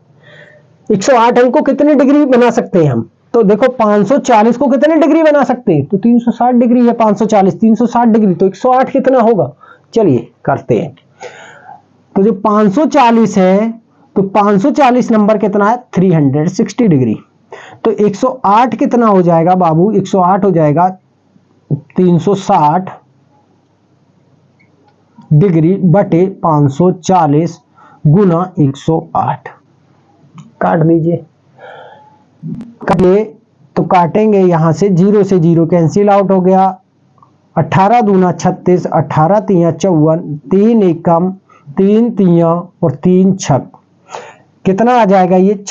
108 अंक को कितने डिग्री बना सकते हैं हम। तो देखो 540 को कितने डिग्री बना सकते हैं तो 360 डिग्री है, 540 360 डिग्री तो 108 कितना होगा। चलिए करते हैं। तो जो 540 है तो 540 नंबर कितना है 360 डिग्री, तो 108 कितना हो जाएगा बाबू, 108 हो जाएगा 360 डिग्री बटे 540 गुना 108। काट दीजिए। काटिए तो काटेंगे यहां से 0 से 0 कैंसिल आउट हो गया। 18 दूना 36, 18 तिया 54, 3 एकम 3 तिया और 3 छक, कितना आ जाएगा ये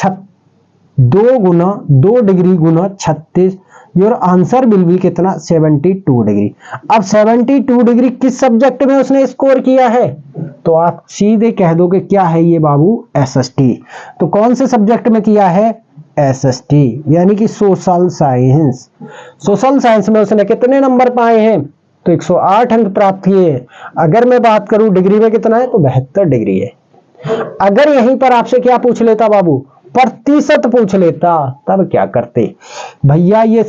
2 गुना 2 degree Guna 36। Your answer will be कितना 72 डिग्री। अब 72 डिग्री किस सब्जेक्ट में उसने स्कोर किया है, तो आप सीधे कह दोगे क्या है ये बाबू, एसएसटी। तो कौन से सब्जेक्ट में किया है, एसएसटी, यानी कि सोशल साइंस। सोशल साइंस में उसने कितने नंबर पाए हैं, तो 108 अंक प्राप्त किए। अगर मैं बात करूं डिग्री में कितना है, तो 72 डिग्री है। अगर यहीं पर आपसे क्या पूछ लेता बाबू, प्रतिशत पूछ लेता, तब क्या करते भैया, ये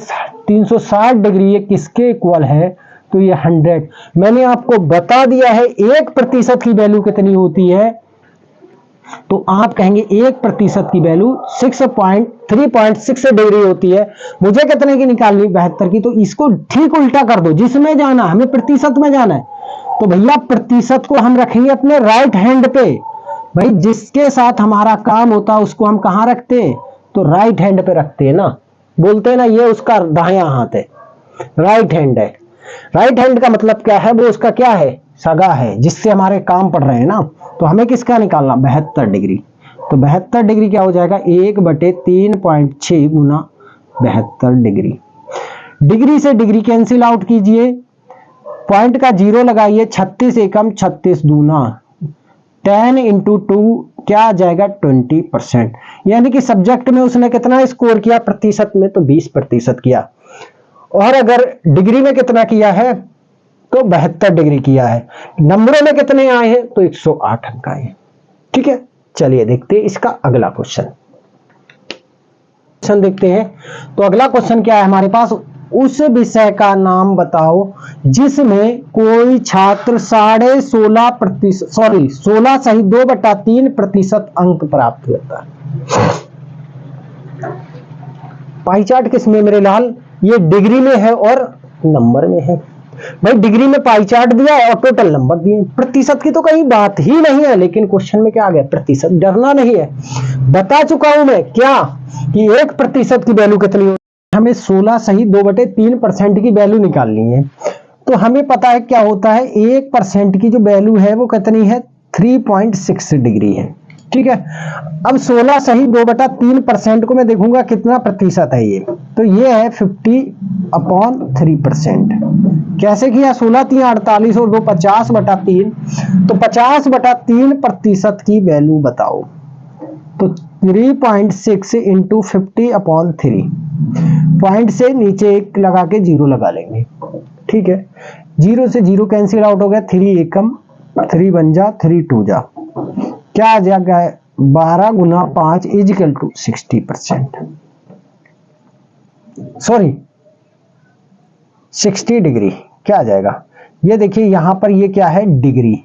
360 डिग्री ये किसके इक्वल है, तो ये 100। मैंने आपको बता दिया है 1% की वैल्यू कितनी होती है, तो आप कहेंगे 1% की वैल्यू 3.6 डिग्री होती है। मुझे कितने की निकालनी, 72 की। तो इसको ठीक उल्टा कर दो, जिसमें जाना हमें प्रतिशत में जाना है, तो भैया प्रतिशत को हम रखेंगे अपने राइट हैंड पे। भाई जिसके साथ हमारा काम होता है उसको हम कहां रखते हैं, तो राइट हैंड पे रखते हैं ना। बोलते हैं ना ये उसका दायां हाथ है, राइट हैंड है। राइट हैंड का मतलब क्या है, वो उसका क्या है, सगा है, जिससे हमारे काम पड़ रहे हैं ना। तो हमें किसका निकालना, 72 डिग्री। तो 72 डिग्री क्या हो जाएगा, 1/3.6 गुना 72 डिग्री। डिग्री से डिग्री कैंसिल आउट कीजिए, पॉइंट का 0 लगाइए, 36 एकम 36 दूना 10 इंटू 2 क्या आ जाएगा 20%। यानी कि सब्जेक्ट में उसने कितना स्कोर किया प्रतिशत में, तो 20% किया। और अगर डिग्री में कितना किया है, तो 72 डिग्री किया है। नंबरों में कितने आए हैं, तो 108 अंक आए हैं। ठीक है, चलिए देखते हैं इसका अगला क्वेश्चन देखते हैं। तो अगला क्वेश्चन क्या है हमारे पास, उस विषय का नाम बताओ जिसमें कोई छात्र 16 सही 2/3% अंक प्राप्त होता है। पाई चार्ट किसमें मेरे लाल, ये डिग्री में है और नंबर में है। भाई डिग्री में पाई चार्ट दिया और टोटल नंबर दिए, प्रतिशत की तो कहीं बात ही नहीं है। लेकिन क्वेश्चन में क्या आ गया, प्रतिशत। डरना नहीं है, बता चुका हूं मैं क्या, कि 1% की वैल्यू कितनी होती है। हमें 16 सही 2/3% की वैल्यू निकालनी है। तो हमें पता है क्या होता है, 1% की जो वैल्यू है वो कितनी है, 3.6 डिग्री है। ठीक है, अब 16 सही 2/3% को मैं देखूंगा कितना प्रतिशत है ये, तो ये है 50/3%। कैसे किया, 16 3 48 और 2 50/3, तो 50/3% की वैल्यू बताओ। तो 3.6 इंटू 50/3, पॉइंट से नीचे एक लगा के 0 लगा लेंगे। ठीक है, 0 से 0 कैंसिल आउट हो गया, 3 एकम 3 बन जा 3 2 जा, क्या आ जाएगा 12 गुना 5 इजिकल टू 60%, सॉरी 60 डिग्री। क्या आ जाएगा, ये देखिए यहां पर ये क्या है, डिग्री,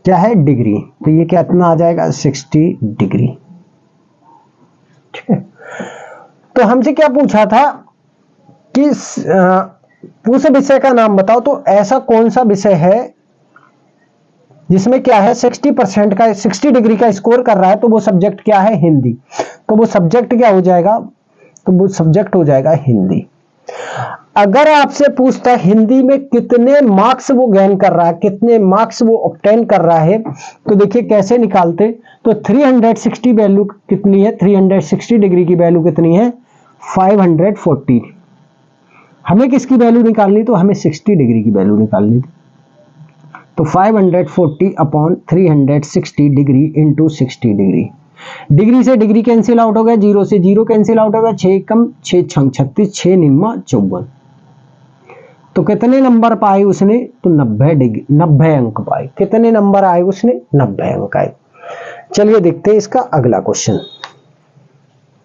क्या है डिग्री, तो ये कितना आ जाएगा 60 डिग्री। ठीक है, तो हमसे क्या पूछा था कि उस विषय का नाम बताओ। तो ऐसा कौन सा विषय है जिसमें क्या है 60% का 60 डिग्री का स्कोर कर रहा है, तो वो सब्जेक्ट क्या है, हिंदी। तो वो सब्जेक्ट क्या हो जाएगा, तो वो सब्जेक्ट हो जाएगा हिंदी। अगर आपसे पूछता है हिंदी में कितने मार्क्स वो गेन कर रहा है, कितने मार्क्स वो ऑब्टेन कर रहा है, तो देखिए कैसे निकालते। तो 360 वैल्यू कितनी है, 360 डिग्री की वैल्यू कितनी है 540। हमें किसकी वैल्यू निकालनी, तो हमें 60 डिग्री की वैल्यू निकालनी थी। तो 540/360 डिग्री इंटू 60 डिग्री। डिग्री से डिग्री कैंसिल आउट हो गया, 0 से 0 कैंसिल आउट हो गया, 6 कम 6 छंग 36, 6 निम्मा 54। तो कितने नंबर पाए उसने, तो 90 अंक पाए। कितने नंबर आए उसने, 90 अंक आए। चलिए देखते हैं इसका अगला क्वेश्चन।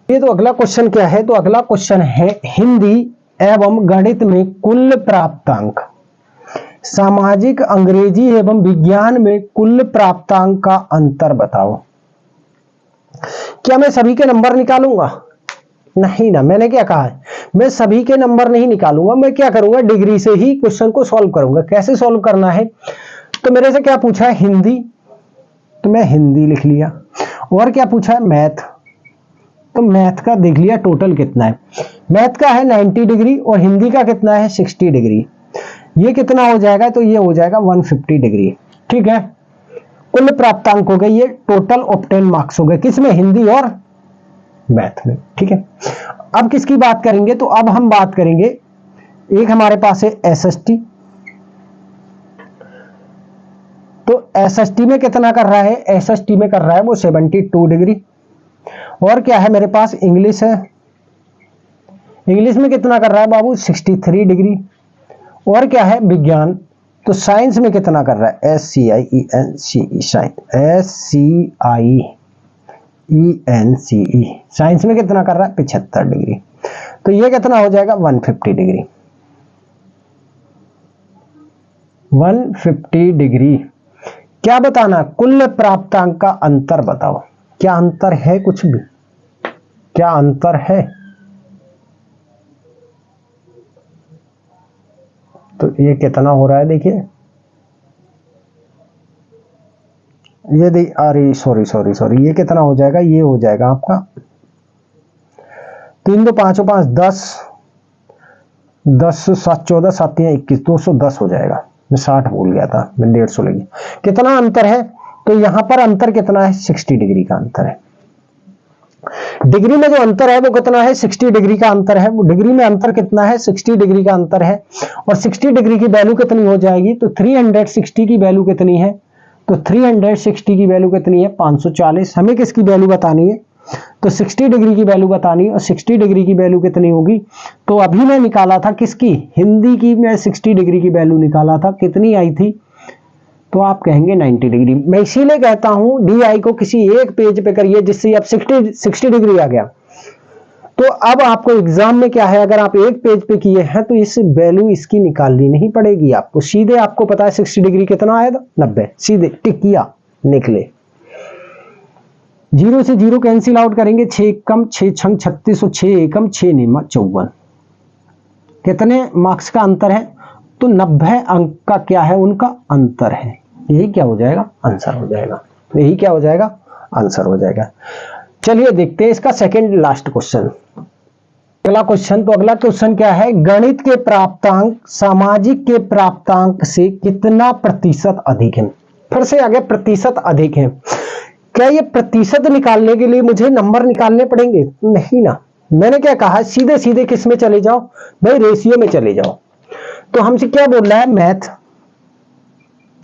ये तो अगला क्वेश्चन क्या है, तो अगला क्वेश्चन है हिंदी एवं गणित में कुल प्राप्तांक, सामाजिक, अंग्रेजी एवं विज्ञान में कुल प्राप्तांक का अंतर बताओ। क्या मैं सभी के नंबर निकालूंगा, नहीं ना, मैंने क्या कहा है, मैं सभी के नंबर नहीं निकालूंगा। मैं क्या करूंगा, डिग्री से ही क्वेश्चन को सॉल्व करूंगा। कैसे सॉल्व करना है, तो मेरे से क्या पूछा है, हिंदी, तो मैं हिंदी लिख लिया। और क्या पूछा है, मैथ। तो मैथ का देख लिया टोटल कितना है, मैथ का है 90 डिग्री और हिंदी का कितना है 60 डिग्री। ये कितना हो जाएगा, तो ये हो जाएगा 150 डिग्री। ठीक है, कुल प्राप्तांक हो गए, ये टोटल ऑब्टेन मार्क्स हो गए, किसमें, हिंदी और मैथ में। ठीक है, अब किसकी बात करेंगे, तो अब हम बात करेंगे, एक हमारे पास है एसएसटी। तो एसएसटी में कितना कर रहा है, एसएसटी में कर रहा है वो 72 डिग्री। और क्या है मेरे पास, इंग्लिश है, इंग्लिश में कितना कर रहा है बाबू 63 डिग्री। और क्या है, विज्ञान, तो साइंस में कितना कर रहा है, SCIENCE साइंस में कितना कर रहा है 75 डिग्री। तो ये कितना हो जाएगा 150 डिग्री, 150 डिग्री। क्या बताना, कुल प्राप्तांक का अंतर बताओ, क्या अंतर है, कुछ भी, क्या अंतर है। तो ये कितना हो रहा है, देखिए ये अरे सॉरी ये कितना हो जाएगा, ये हो जाएगा आपका 3 2 5 5 10 10 7 14 7 21 210 हो जाएगा। मैं 60 भूल गया था, मैं 150 लगी। कितना अंतर है, तो यहां पर अंतर कितना है, 60 डिग्री का अंतर है। डिग्री में जो अंतर है वो कितना है, 60 डिग्री का अंतर है। वो डिग्री में अंतर कितना है, 60 डिग्री का अंतर है। और 60 डिग्री की वैल्यू कितनी हो जाएगी, तो 360 की वैल्यू कितनी है, तो 360 की वैल्यू कितनी है 540। हमें किसकी वैल्यू बतानी है, तो 60 डिग्री की वैल्यू बतानी है। और 60 डिग्री की वैल्यू कितनी होगी, तो अभी मैं निकाला था किसकी, हिंदी की, मैं 60 डिग्री की वैल्यू निकाला था, कितनी आई थी, तो आप कहेंगे 90 डिग्री। मैं इसीलिए कहता हूं DI को किसी एक पेज पे करिए जिससे अब 60 डिग्री आ गया। तो अब आपको एग्जाम में क्या है, अगर आप एक पेज पे किए हैं तो इस वैल्यू इसकी निकालनी नहीं पड़ेगी आपको, सीधे आपको पता है 60 डिग्री कितना आया था 90, सीधे टिक किया निकले। 0 से 0 कैंसिल आउट करेंगे, 6 कम 6 छंग 36 और 6 एकम 6 निमा 54। कितने मार्क्स का अंतर है, तो 90 अंक का क्या है, उनका अंतर है। यही क्या हो जाएगा, आंसर हो जाएगा। यही क्या हो जाएगा, आंसर हो जाएगा। चलिए देखते हैं इसका सेकंड लास्ट क्वेश्चन, अगला क्वेश्चन। तो अगला क्वेश्चन क्या है, गणित के प्राप्तांक सामाजिक के प्राप्तांक से कितना प्रतिशत अधिक है। फिर से आगे प्रतिशत अधिक है। क्या ये प्रतिशत निकालने के लिए मुझे नंबर निकालने पड़ेंगे, नहीं ना। मैंने क्या कहा, सीधे सीधे किस में चले जाओ भाई, रेशियो में चले जाओ। तो हमसे क्या बोल रहा है, मैथ,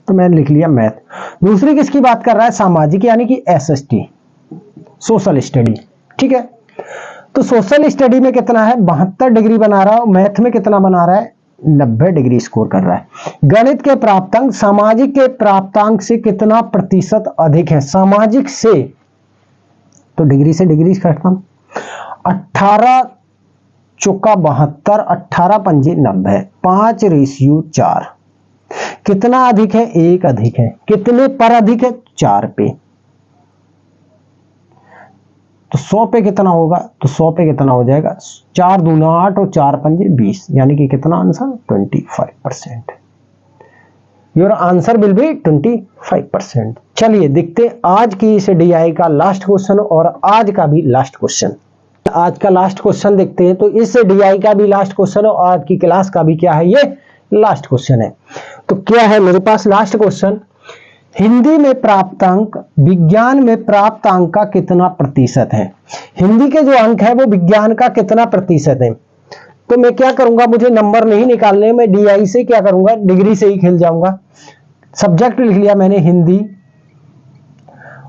तो मैंने लिख लिया मैथ। दूसरी किसकी बात कर रहा है, सामाजिक, यानी कि SST सोशल स्टडी। ठीक है, तो सोशल स्टडी में कितना है 72 डिग्री बना रहा है, मैथ में कितना बना रहा है 90 डिग्री स्कोर कर रहा है। गणित के प्राप्तांक सामाजिक के प्राप्तांक से कितना प्रतिशत अधिक है, सामाजिक से, तो डिग्री से डिग्री खत्म, 18 चौका 72, 18 पंजे 90, 5:4। कितना अधिक है, 1 अधिक है। कितने पर अधिक है, 4 पे। तो 100 पे कितना होगा, तो 100 पे कितना हो जाएगा, 4 दूना 8 और 4 पंजे 20, यानी कि कितना answer 25%। Your answer will be 25%। चलिए देखते हैं आज की इस DI का लास्ट क्वेश्चन और आज का भी लास्ट क्वेश्चन। आज का लास्ट क्वेश्चन देखते हैं। तो इस DI का भी लास्ट क्वेश्चन और आज की क्लास का भी क्या है, ये लास्ट क्वेश्चन है। तो क्या है मेरे पास लास्ट क्वेश्चन, हिंदी में प्राप्तांक विज्ञान में प्राप्तांक का कितना प्रतिशत है। हिंदी के जो अंक है वो विज्ञान का कितना प्रतिशत है। तो मैं क्या करूंगा, मुझे नंबर नहीं निकालने, मैं DI से क्या करूंगा, डिग्री से ही खेल जाऊंगा। सब्जेक्ट लिख लिया मैंने हिंदी,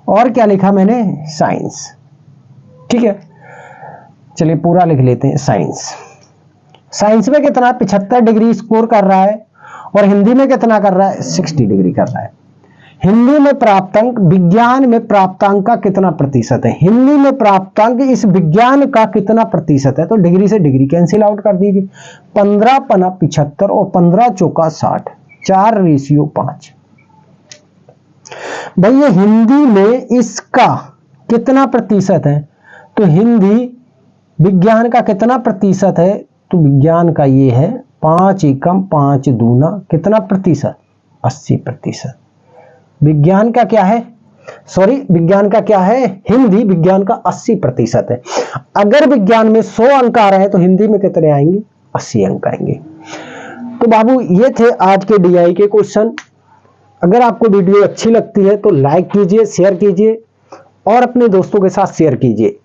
और क्या लिखा मैंने, साइंस। ठीक है, चलिए पूरा लिख लेते हैं, साइंस। साइंस में कितना 75 डिग्री स्कोर कर रहा है और हिंदी में कितना कर रहा है 60 डिग्री कर रहा है। हिंदी में प्राप्तांक विज्ञान में प्राप्तांक का कितना प्रतिशत है, हिंदी में प्राप्तांक इस विज्ञान का कितना प्रतिशत है। तो डिग्री से डिग्री कैंसिल आउट कर दीजिए, 15 पना 75 और 15 चौका 60, 4:5। भाई ये हिंदी में इसका कितना प्रतिशत है, तो हिंदी विज्ञान का कितना प्रतिशत है, तो विज्ञान का ये है 5 एकम 5 दूना कितना प्रतिशत, 80%। विज्ञान का क्या है सॉरी, विज्ञान का क्या है, हिंदी विज्ञान का 80% है। अगर विज्ञान में 100 अंक आ रहे हैं तो हिंदी में कितने आएंगे, 80 अंक आएंगे। तो बाबू ये थे आज के डीआई के क्वेश्चन। अगर आपको वीडियो अच्छी लगती है तो लाइक कीजिए, शेयर कीजिए और अपने दोस्तों के साथ शेयर कीजिए।